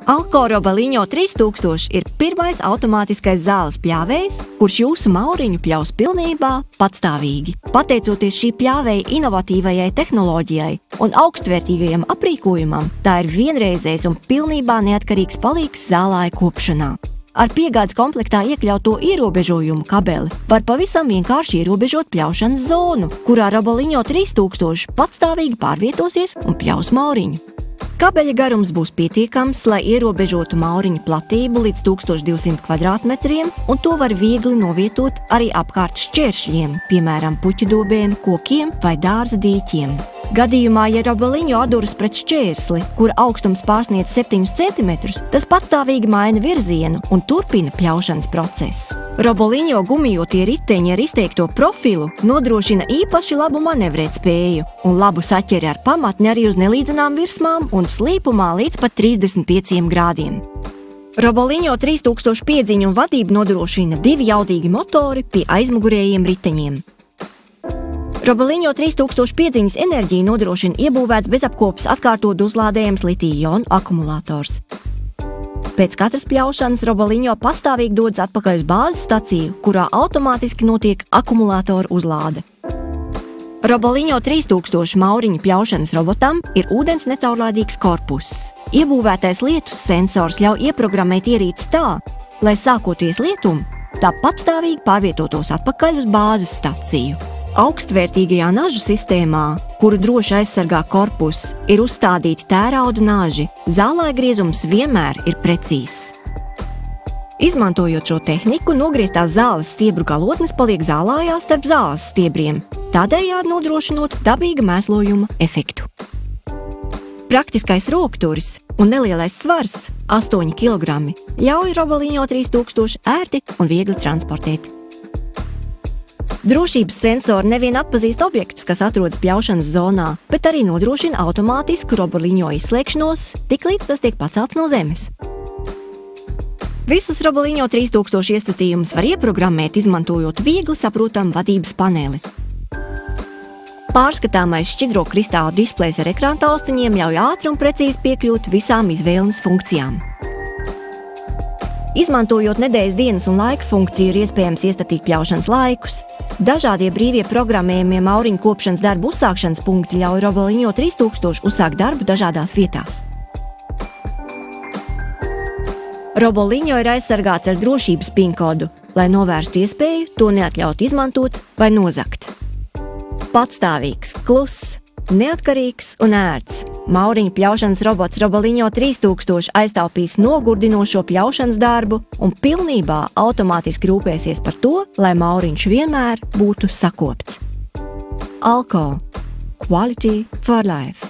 Alko Robaliņo 3000 ir pirmais automātiskais zāles pļāvējs, kurš jūsu mauriņu pļaus pilnībā patstāvīgi. Pateicoties šī pļāvēja inovatīvajai tehnoloģijai un augstvērtīgajam aprīkojumam, tā ir vienreizējs un pilnībā neatkarīgs palīgs zālāja kopšanā. Ar piegādes komplektā iekļauto ierobežojumu kabeli var pavisam vienkārši ierobežot pļaušanas zonu, kurā Robaliņo 3000 patstāvīgi pārvietosies un pļaus mauriņu. Kabeļa garums būs pietiekams, lai ierobežotu mauriņa platību līdz 1200 kvadrātmetriem, un to var viegli novietot arī apkārt šķēršļiem, piemēram, puķudobēm, kokiem vai dārza dīķiem. Gadījumā, ja Robaliņo atduras pret šķērsli, kura augstums pārsniedz 7 cm, tas patstāvīgi maina virzienu un turpina pļaušanas procesu. Robaliņo gumijotie riteņi ar izteikto profilu nodrošina īpaši labu manevrēt spēju un labu saķeri ar pamatni arī uz nelīdzenām virsmām un slīpumā līdz pat 35 grādiem. Robaliņo 3000 piedziņu un vadību nodrošina 2 jaudīgi motori pie aizmugurējiem riteņiem. Robaliņo 3000 piedziņas enerģiju nodrošina iebūvēts bezapkopas atkārtot uzlādējams litija-ionu akumulators. Pēc katras pļaušanas Robaliņo pastāvīgi dodas atpakaļ uz bāzes staciju, kurā automātiski notiek akumulātoru uzlāde. Robaliņo 3000 mauriņu pļaušanas robotam ir ūdens necaurlādīgs korpuss. Iebūvētais lietus sensors ļauj ieprogrammēt ierīci tā, lai sākoties lietum, tā patstāvīgi pārvietotos atpakaļ uz bāzes staciju. Augstvērtīgajā nažu sistēmā, kuru droši aizsargā korpus, ir uzstādīti tērauda naži. Zālāja griezums vienmēr ir precīzs. Izmantojot šo tehniku, nogrieztās zāles stiebru galotnes paliek zālājā starp zāles stiebriem, tādējādi nodrošinot dabīga mēslojuma efektu. Praktiskais rokturis un nelielais svars – 8 kg – ļauj Robaliņo 3000 ērti un viegli transportēt. Drošības sensori nevien atpazīst objektus, kas atrodas pļaušanas zonā, bet arī nodrošina automātisku Robaliņo izslēgšanos, tiklīdz tas tiek pacelts no zemes. Visus Robaliņo 3000 iestatījumus var ieprogrammēt, izmantojot viegli saprotamu vadības paneli. Pārskatāmais šķidro kristālu displejs ar ekrāna taustiņiem ļauj ātri un precīzi piekļūt visām izvēles funkcijām. Izmantojot nedēļas dienas un laika funkciju, ir iespējams iestatīt pļaušanas laikus. Dažādie brīvie programmējumie mauriņu kopšanas darbu uzsākšanas punkti ļauj Robaliņo 3000 uzsākt darbu dažādās vietās. Robaliņo ir aizsargāts ar drošības pinkodu, lai novērstu iespēju to neatļaut izmantot vai nozagt. Patstāvīgs, kluss, neatkarīgs un ērts. Mauriņu pļaušanas robots Robaliņo 3000 aiztaupīs nogurdinošo pļaušanas darbu un pilnībā automātiski rūpēsies par to, lai mauriņš vienmēr būtu sakopts. Alko – Quality for life.